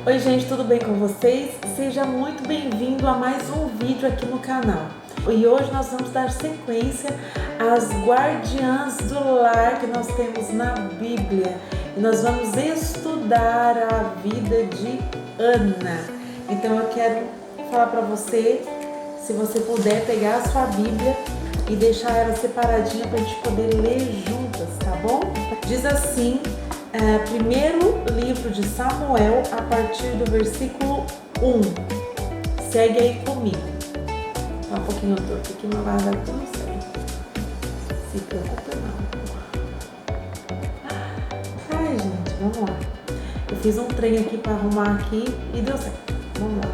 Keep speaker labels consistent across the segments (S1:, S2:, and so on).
S1: Oi gente, tudo bem com vocês? Seja muito bem-vindo a mais um vídeo aqui no canal. E hoje nós vamos dar sequência às guardiãs do lar que nós temos na Bíblia. E nós vamos estudar a vida de Ana. Então eu quero falar para você, se você puder pegar a sua Bíblia e deixar ela separadinha para a gente poder ler juntas, tá bom? Diz assim, primeiro livro de Samuel, a partir do versículo 1. Segue aí comigo. Tá um pouquinho torto aqui, mas vai dar tudo certo. Se preocupa não. Ai, gente, vamos lá. Eu fiz um trem aqui para arrumar aqui e deu certo. Vamos lá.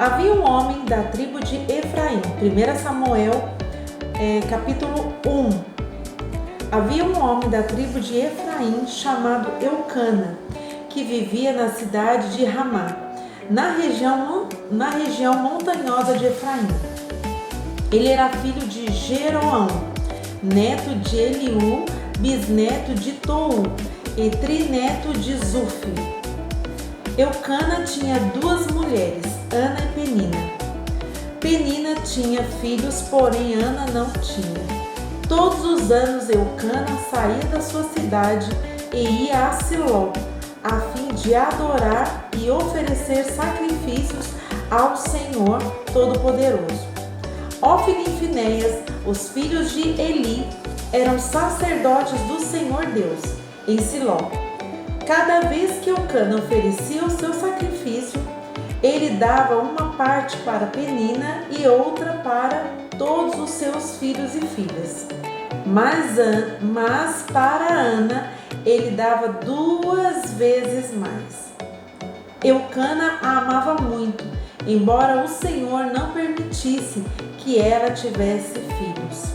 S1: Havia um homem da tribo de Efraim. 1 Samuel, capítulo 1. Havia um homem da tribo de Efraim chamado Eucana, que vivia na cidade de Ramá, na região montanhosa de Efraim. Ele era filho de Jeroão, neto de Eliú, bisneto de Tou e trineto de Zufi. Eucana tinha duas mulheres, Ana e Penina. Penina tinha filhos, porém Ana não tinha. Todos os anos Eucana saía da sua cidade e ia a Siló, a fim de adorar e oferecer sacrifícios ao Senhor Todo-Poderoso. Ofni e Finéias, os filhos de Eli, eram sacerdotes do Senhor Deus, em Siló. Cada vez que Eucana oferecia o seu sacrifício, ele dava uma parte para Penina e outra para todos os seus filhos e filhas. Mas para Ana, ele dava 2 vezes mais. Eucana a amava muito, embora o Senhor não permitisse que ela tivesse filhos.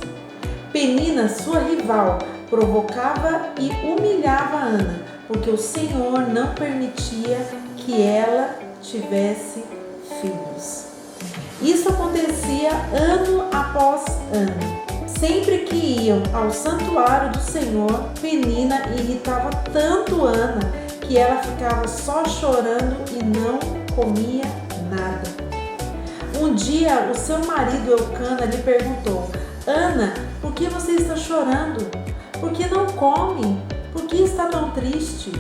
S1: Penina, sua rival, provocava e humilhava Ana, porque o Senhor não permitia que ela tivesse filhos. Isso acontecia ano após ano. Sempre que iam ao santuário do Senhor, Penina irritava tanto Ana que ela ficava só chorando e não comia nada. Um dia, o seu marido Eucana lhe perguntou: Ana, por que você está chorando? Por que não come? Por que está tão triste?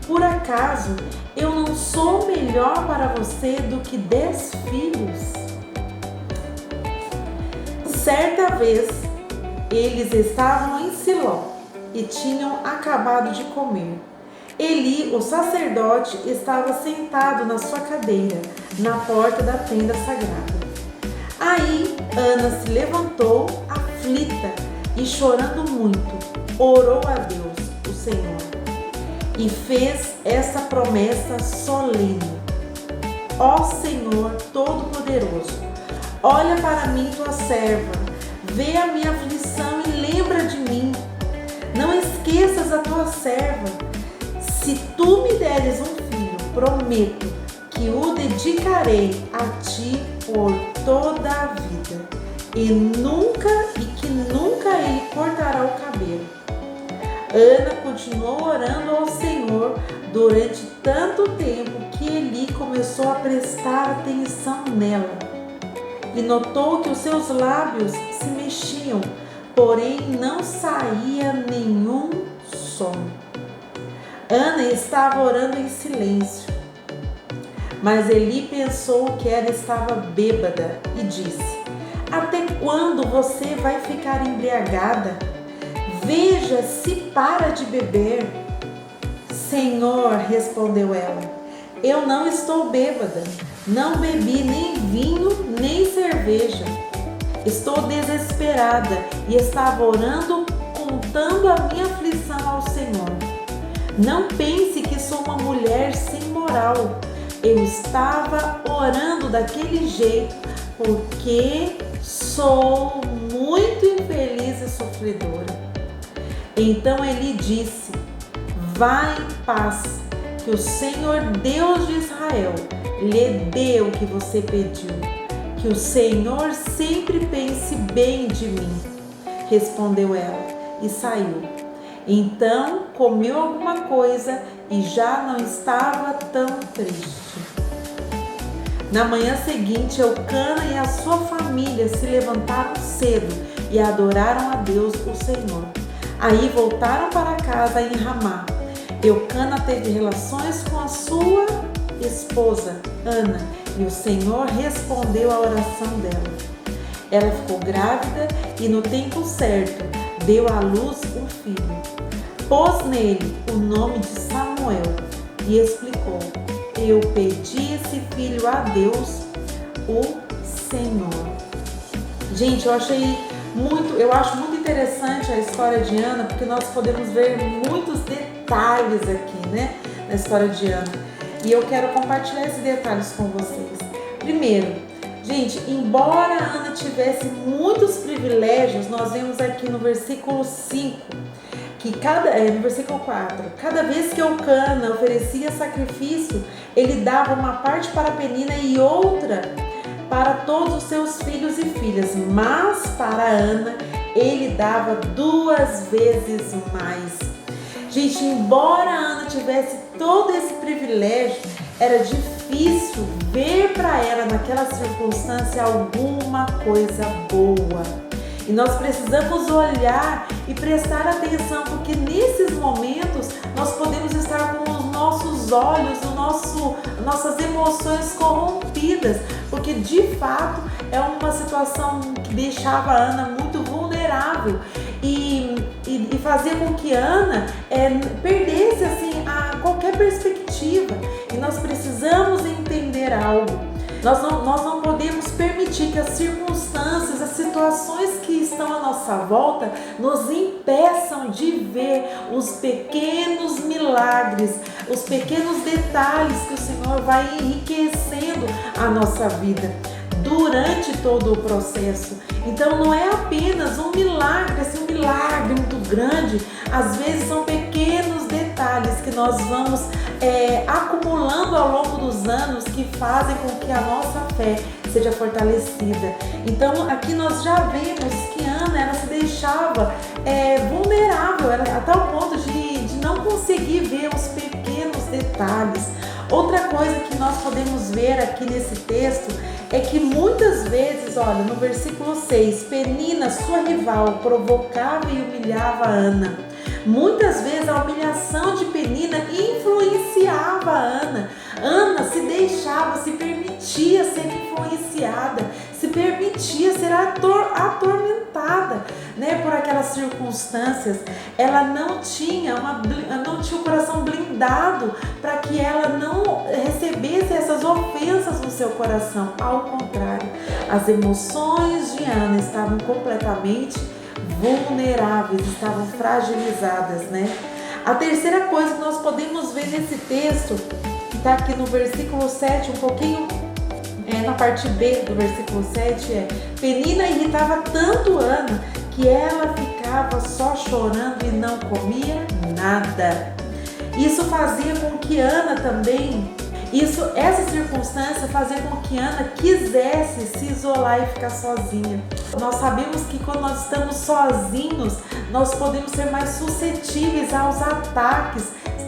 S1: Por acaso eu não sou melhor para você do que 10 filhos? Certa vez, eles estavam em Siló e tinham acabado de comer. Eli, o sacerdote, estava sentado na sua cadeira, na porta da tenda sagrada. Aí, Ana se levantou, aflita e chorando muito, orou a Deus, o Senhor, e fez essa promessa solene: Ó Senhor Todo-Poderoso, olha para mim, tua serva, vê a minha aflição e lembra de mim. Não esqueças a tua serva. Se tu me deres um filho, prometo que o dedicarei a ti por toda a vida, e que nunca ele cortará o cabelo. Ana continuou orando ao Senhor durante tanto tempo que Eli começou a prestar atenção nela e notou que os seus lábios se mexiam, porém não saía nenhum som. Ana estava orando em silêncio, mas Eli pensou que ela estava bêbada e disse: Até quando você vai ficar embriagada? Veja se para de beber. Senhor, respondeu ela, eu não estou bêbada. Não bebi nem vinho, nem cerveja. Estou desesperada e estava orando, contando a minha aflição ao Senhor. Não pense que sou uma mulher sem moral. Eu estava orando daquele jeito porque sou muito infeliz e sofredora. Então ele disse: Vá em paz, que o Senhor Deus de Israel lhe dê o que você pediu. Que o Senhor sempre pense bem de mim, respondeu ela e saiu. Então comeu alguma coisa e já não estava tão triste. Na manhã seguinte, Eucana e a sua família se levantaram cedo e adoraram a Deus, o Senhor. Aí voltaram para casa em Ramá. Eucana teve relações com a sua esposa, Ana, e o Senhor respondeu à oração dela. Ela ficou grávida e, no tempo certo, deu à luz um filho. Pôs nele o nome de Samuel e explicou: eu pedi esse filho a Deus, o Senhor. Gente, eu acho muito interessante a história de Ana, porque nós podemos ver muitos detalhes aqui, né, na história de Ana. E eu quero compartilhar esses detalhes com vocês. Primeiro, gente, embora Ana tivesse muitos privilégios, nós vemos aqui no versículo 5, que no versículo 4, cada vez que Eucana oferecia sacrifício, ele dava uma parte para Penina e outra para todos os seus filhos e filhas, mas para Ana ele dava 2 vezes mais. Gente, embora Ana tivesse todo esse privilégio, era difícil ver para ela naquela circunstância alguma coisa boa. E nós precisamos olhar e prestar atenção, porque nesses momentos nós podemos estar com os nossos olhos, nossas emoções corrompidas, porque de fato é uma situação que deixava a Ana muito vulnerável e fazia com que Ana perdesse assim, qualquer perspectiva. E nós precisamos entender algo. Nós não podemos permitir que as circunstâncias, as situações que estão à nossa volta nos impeçam de ver os pequenos milagres, os pequenos detalhes que o Senhor vai enriquecendo a nossa vida durante todo o processo. Então não é apenas um milagre, assim, um milagre muito grande. Às vezes são pequenos detalhes que nós vamos acumulando ao longo dos anos, que fazem com que a nossa fé seja fortalecida. Então aqui nós já vemos que Ana, ela se deixava vulnerável, a tal ponto de não conseguir ver os pequenos detalhes. Outra coisa que nós podemos ver aqui nesse texto é que muitas vezes, olha, no versículo 6, Penina, sua rival, provocava e humilhava Ana. Muitas vezes a humilhação de Penina influenciava Ana. Ana se deixava, se permitia ser influenciada, se permitia ser atormentada, né, por aquelas circunstâncias. Ela não tinha o coração blindado para que ela não recebesse essas ofensas no seu coração. Ao contrário, as emoções de Ana estavam completamente vulneráveis, estavam fragilizadas, né? A terceira coisa que nós podemos ver nesse texto, que está aqui no versículo 7, um pouquinho na parte B do versículo 7, Penina irritava tanto Ana que ela ficava só chorando e não comia nada. Isso fazia com que Ana também, essa circunstância fazia com que Ana quisesse se isolar e ficar sozinha. Nós sabemos que quando nós estamos sozinhos, nós podemos ser mais suscetíveis aos ataques,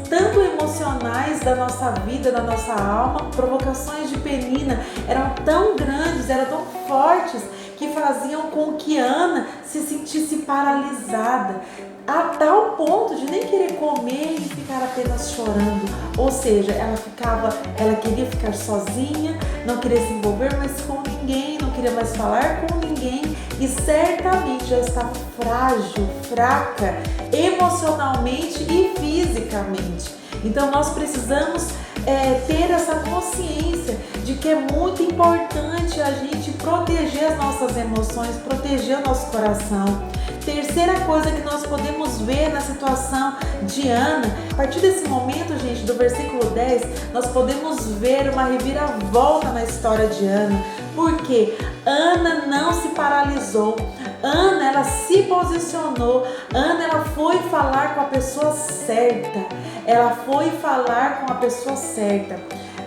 S1: tanto emocionais da nossa vida, da nossa alma. Provocações de Penina eram tão grandes, eram tão fortes, que faziam com que Ana se sentisse paralisada, a tal ponto de nem querer comer e ficar apenas chorando. Ou seja, ela queria ficar sozinha, não queria se envolver mais com ninguém, não queria mais falar com ninguém e certamente já estava frágil, fraca, emocionalmente e fisicamente. Então nós precisamos ter essa consciência de que é muito importante a gente proteger as nossas emoções, proteger o nosso coração. Terceira coisa que nós podemos ver na situação de Ana, a partir desse momento, gente, do versículo 10, nós podemos ver uma reviravolta na história de Ana, porque Ana não se paralisou, Ana, ela se posicionou, Ana, ela foi falar com a pessoa certa, ela foi falar com a pessoa certa.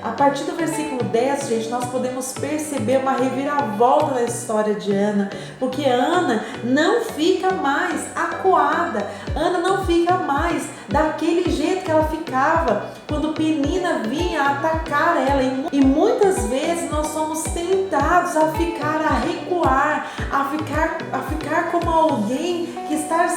S1: A partir do versículo 10, gente, nós podemos perceber uma reviravolta da história de Ana, porque Ana não fica mais acuada, Ana não fica mais daquele jeito que ela ficava quando Penina vinha atacar ela. E muitas vezes nós somos tentados a recuar, a ficar como alguém que está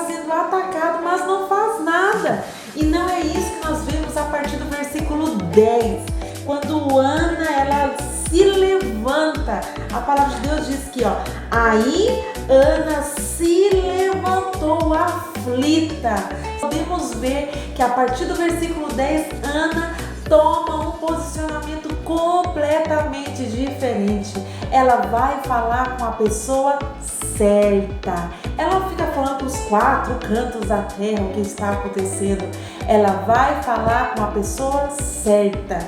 S1: sendo atacado, mas não faz nada. E não é isso que nós vemos a partir do versículo 10, quando Ana, ela se levanta. A palavra de Deus diz que, aí Ana se levantou aflita. Podemos ver que a partir do versículo 10, Ana toma um posicionamento completamente diferente. Ela vai falar com a pessoa certa. Ela não fica falando para os 4 cantos da terra o que está acontecendo. Ela vai falar com a pessoa certa.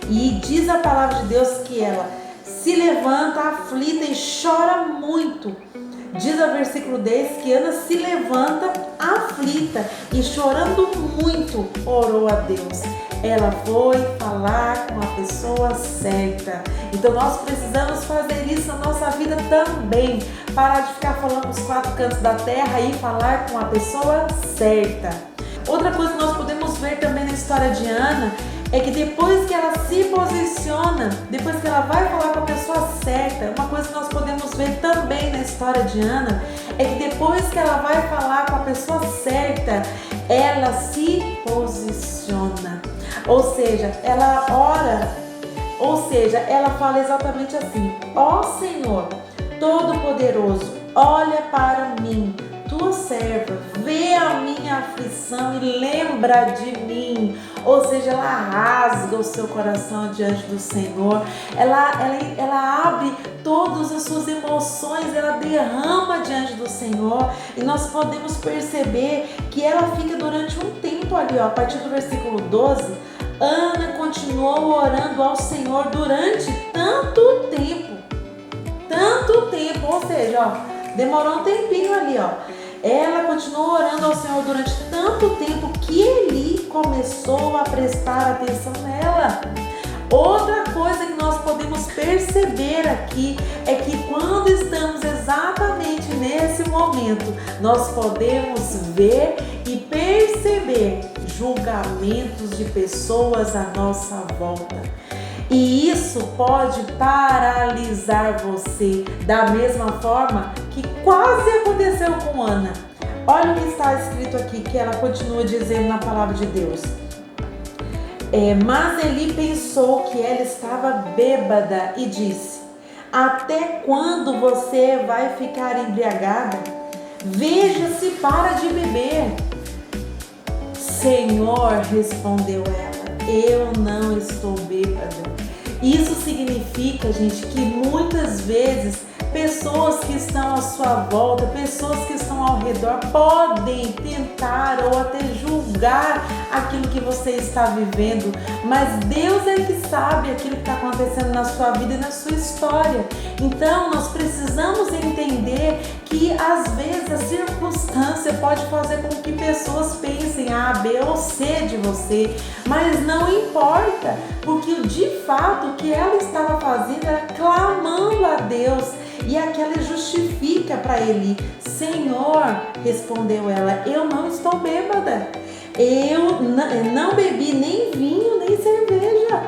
S1: E diz a palavra de Deus que ela se levanta aflita e chora muito. Diz o versículo 10 que Ana se levanta aflita e chorando muito orou a Deus. Ela foi falar com a pessoa certa. Então nós precisamos fazer isso na nossa vida também. Parar de ficar falando os 4 cantos da terra e falar com a pessoa certa. Outra coisa que nós podemos ver também na história de Ana é que depois que ela se posiciona, depois que ela vai falar com a pessoa certa, uma coisa que nós podemos ver também na história de Ana é que depois que ela vai falar com a pessoa certa, ela se posiciona. Ou seja, ela ora, ela fala exatamente assim: ó Senhor Todo-Poderoso, olha para mim, tua serva, vê a minha aflição e lembra de mim. Ou seja, ela rasga o seu coração diante do Senhor, ela abre todas as suas emoções, ela derrama diante do Senhor. E nós podemos perceber que ela fica durante um tempo ali, a partir do versículo 12, Ana continuou orando ao Senhor durante tanto tempo, ou seja, demorou um tempinho ali, Ela continuou orando ao Senhor durante tanto tempo que Eli começou a prestar atenção nela. Outra coisa que nós podemos perceber aqui é que quando estamos exatamente nesse momento, nós podemos ver e perceber julgamentos de pessoas à nossa volta. E isso pode paralisar você, da mesma forma que quase aconteceu com Ana. Olha o que está escrito aqui, que ela continua dizendo na palavra de Deus. Mas Eli pensou que ela estava bêbada e disse: até quando você vai ficar embriagada? Veja se para de beber. Senhor, respondeu ela, eu não estou bêbada. Isso significa, gente, que muitas vezes pessoas que estão à sua volta, pessoas que estão ao redor podem tentar ou até julgar aquilo que você está vivendo, mas Deus é que sabe aquilo que está acontecendo na sua vida e na sua história. Então nós precisamos entender que às vezes a circunstância pode fazer com que pessoas pensem A, B ou C de você, mas não importa, porque de fato o que ela estava fazendo era clamando a Deus. E aqui ela justifica para Eli: Senhor, respondeu ela, eu não estou bêbada, eu não bebi nem vinho nem cerveja,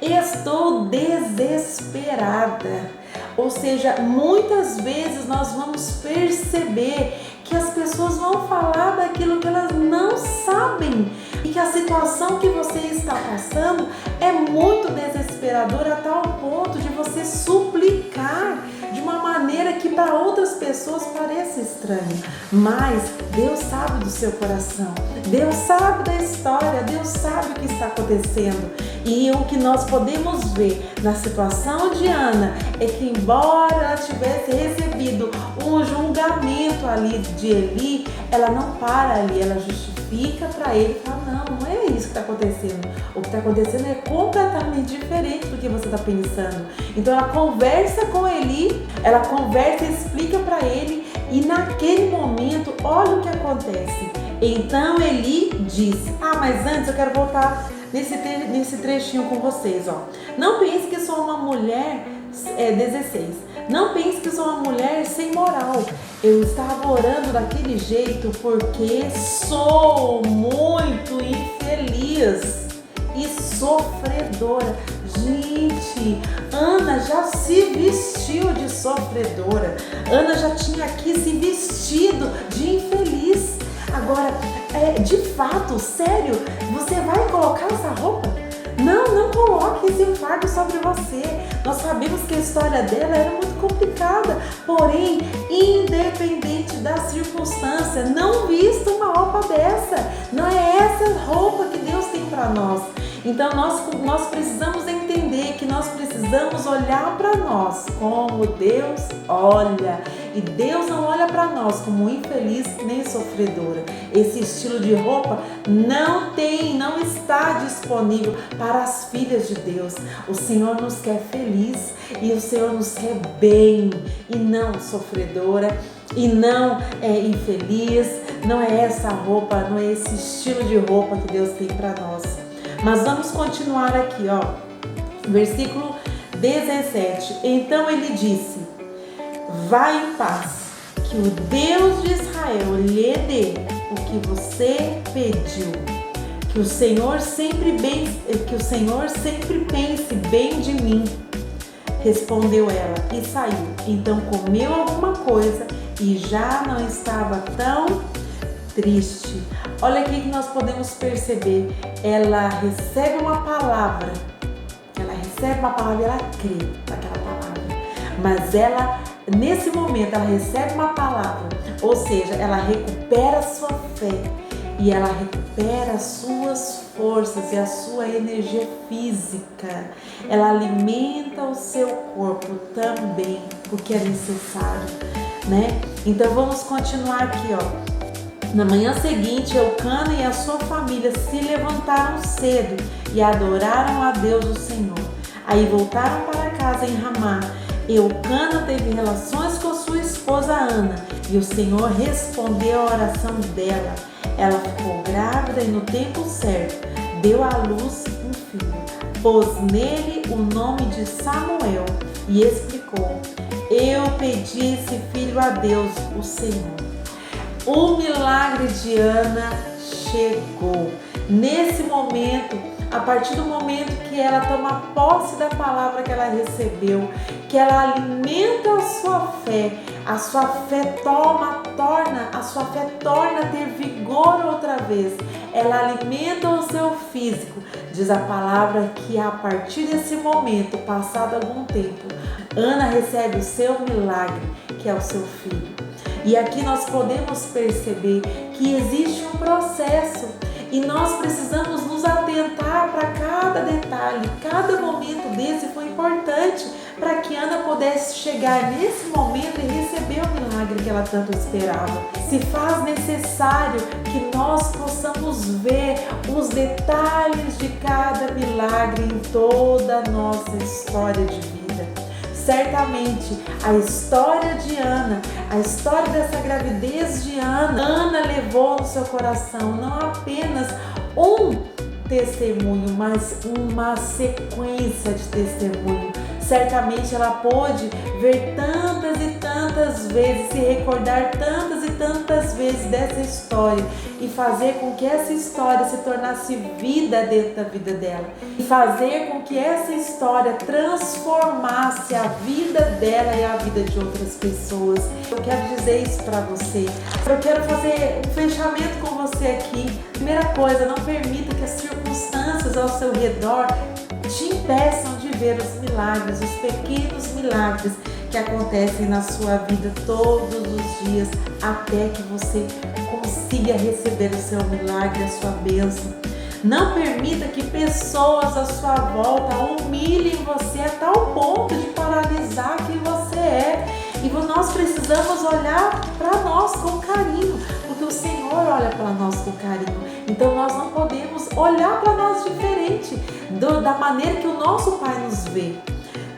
S1: estou desesperada. Ou seja, muitas vezes nós vamos perceber que as pessoas vão falar daquilo que elas não sabem e que a situação que você está passando é muito desesperadora a tal ponto de você suplicar de uma maneira que para outras pessoas parece estranha, mas Deus sabe do seu coração, Deus sabe da história, Deus sabe o que está acontecendo. E o que nós podemos ver na situação de Ana é que, embora ela tivesse recebido um julgamento ali de Eli, ela não para ali, ela justifica para ele e fala: não é isso que está acontecendo. O que está acontecendo é completamente diferente do que você está pensando. Então ela conversa com Eli, ela conversa e explica para ele, e naquele momento, olha o que acontece. Então Eli disse, mas antes eu quero voltar nesse trechinho com vocês, ó. Não pense que sou uma mulher, 16, não pense que sou uma mulher sem moral. Eu estava orando daquele jeito porque sou muito infeliz e sofredora. Gente, Ana já se vestiu de sofredora. Ana já tinha aqui se vestido de infeliz. Agora, de fato, sério, você vai colocar essa roupa? Não coloque esse fardo sobre você. Nós sabemos que a história dela era muito complicada, porém, independente da circunstância, não vista uma roupa dessa. Não é essa roupa que Deus tem para nós. Então nós precisamos entender que nós precisamos olhar para nós como Deus olha. E Deus não olha para nós como infeliz nem sofredora. Esse estilo de roupa não está disponível para as filhas de Deus. O Senhor nos quer feliz e o Senhor nos quer bem e não sofredora e não infeliz. Não é essa roupa, não é esse estilo de roupa que Deus tem para nós. Mas vamos continuar aqui, ó. Versículo 17. Então ele disse: vá em paz, que o Deus de Israel lhe dê o que você pediu. Que o Senhor sempre pense bem de mim. Respondeu ela e saiu. Então comeu alguma coisa e já não estava tão triste. Olha aqui que nós podemos perceber. Ela recebe uma palavra. E ela crê naquela palavra. Mas ela, nesse momento, ela recebe uma palavra. Ou seja, ela recupera a sua fé. E ela recupera as suas forças e a sua energia física. Ela alimenta o seu corpo também, porque é necessário, né? Então vamos continuar aqui, ó. Na manhã seguinte, Eucana e a sua família se levantaram cedo e adoraram a Deus o Senhor. Aí voltaram para casa em Ramá. Eucana teve relações com sua esposa Ana e o Senhor respondeu a oração dela. Ela ficou grávida e no tempo certo deu à luz um filho. Pôs nele o nome de Samuel e explicou: eu pedi esse filho a Deus, o Senhor. O milagre de Ana chegou. Nesse momento, a partir do momento que ela toma posse da palavra que ela recebeu, que ela alimenta a sua fé torna a ter vigor outra vez. Ela alimenta o seu físico. Diz a palavra que a partir desse momento, passado algum tempo, Ana recebe o seu milagre, que é o seu filho. E aqui nós podemos perceber que existe um processo e nós precisamos nos atentar para cada detalhe. Cada momento desse foi importante para que Ana pudesse chegar nesse momento e receber o milagre que ela tanto esperava. Se faz necessário que nós possamos ver os detalhes de cada milagre em toda a nossa história de vida. Certamente a história de Ana, a história dessa gravidez de Ana levou no seu coração não apenas um testemunho, mas uma sequência de testemunho. Certamente ela pôde ver tantas e tantas vezes, se recordar tantas e tantas vezes dessa história e fazer com que essa história se tornasse vida dentro da vida dela e fazer com que essa história transformasse a vida dela e a vida de outras pessoas. Eu quero dizer isso para você. Eu quero fazer um fechamento com você aqui. Primeira coisa, não permita que as circunstâncias ao seu redor te impeçam de ver os milagres, os pequenos milagres que acontecem na sua vida todos os dias, até que você consiga receber o seu milagre, a sua bênção. Não permita que pessoas à sua volta humilhem você a tal ponto de paralisar quem você é. E nós precisamos olhar para nós com carinho, porque o Senhor olha para nós com carinho. Então nós não podemos olhar para nós diferente da maneira que o nosso Pai nos vê.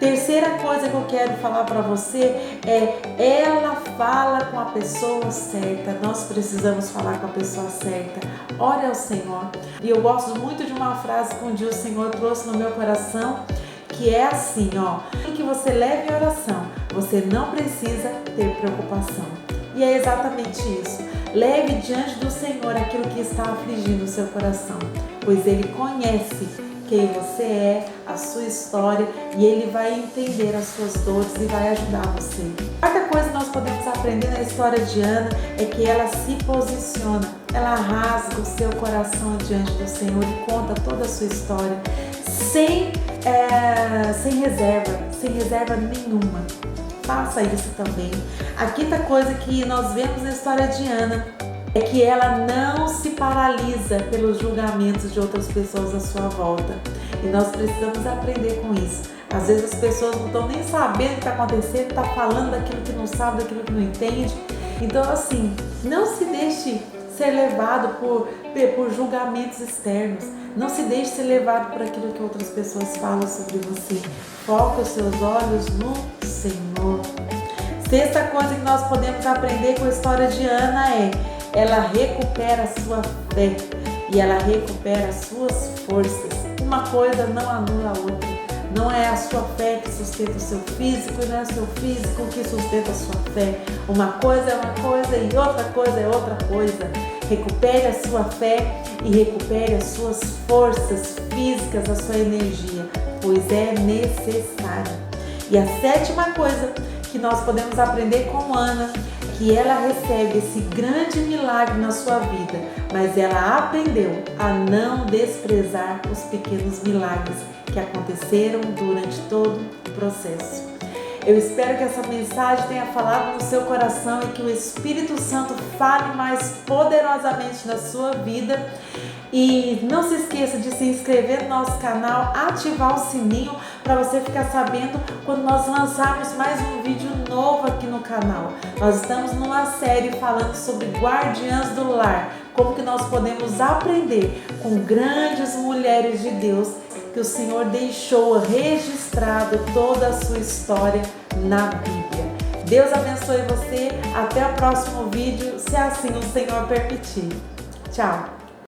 S1: Terceira coisa que eu quero falar para você é: ela fala com a pessoa certa. Nós precisamos falar com a pessoa certa. Ore ao Senhor. E eu gosto muito de uma frase que um dia o Senhor trouxe no meu coração, que é assim, que você leve em oração, você não precisa ter preocupação. E é exatamente isso. Leve diante do Senhor aquilo que está afligindo o seu coração, pois Ele conhece quem você é, a sua história, e Ele vai entender as suas dores e vai ajudar você. A quarta coisa que nós podemos aprender na história de Ana é que ela se posiciona, ela rasga o seu coração diante do Senhor e conta toda a sua história sem reserva nenhuma. Faça isso também. A quinta coisa que nós vemos na história de Ana é que ela não se paralisa pelos julgamentos de outras pessoas à sua volta. E nós precisamos aprender com isso. Às vezes as pessoas não estão nem sabendo o que está acontecendo, está falando daquilo que não sabe, daquilo que não entende. Então, assim, não se deixe ser levado por julgamentos externos. Não se deixe ser levado por aquilo que outras pessoas falam sobre você. Foque os seus olhos no Senhor. Sexta coisa que nós podemos aprender com a história de Ana é: ela recupera a sua fé e ela recupera as suas forças. Uma coisa não anula a outra. Não é a sua fé que sustenta o seu físico e não é o seu físico que sustenta a sua fé. Uma coisa é uma coisa e outra coisa é outra coisa. Recupere a sua fé e recupere as suas forças físicas, a sua energia, pois é necessário. E a sétima coisa que nós podemos aprender com Ana é que ela recebe esse grande milagre na sua vida, mas ela aprendeu a não desprezar os pequenos milagres que aconteceram durante todo o processo. Eu espero que essa mensagem tenha falado no seu coração e que o Espírito Santo fale mais poderosamente na sua vida. E não se esqueça de se inscrever no nosso canal, ativar o sininho para você ficar sabendo quando nós lançarmos mais um vídeo novo aqui no canal. Nós estamos numa série falando sobre guardiãs do lar, como que nós podemos aprender com grandes mulheres de Deus que o Senhor deixou registrado toda a sua história na Bíblia. Deus abençoe você. Até o próximo vídeo, se assim o Senhor permitir. Tchau!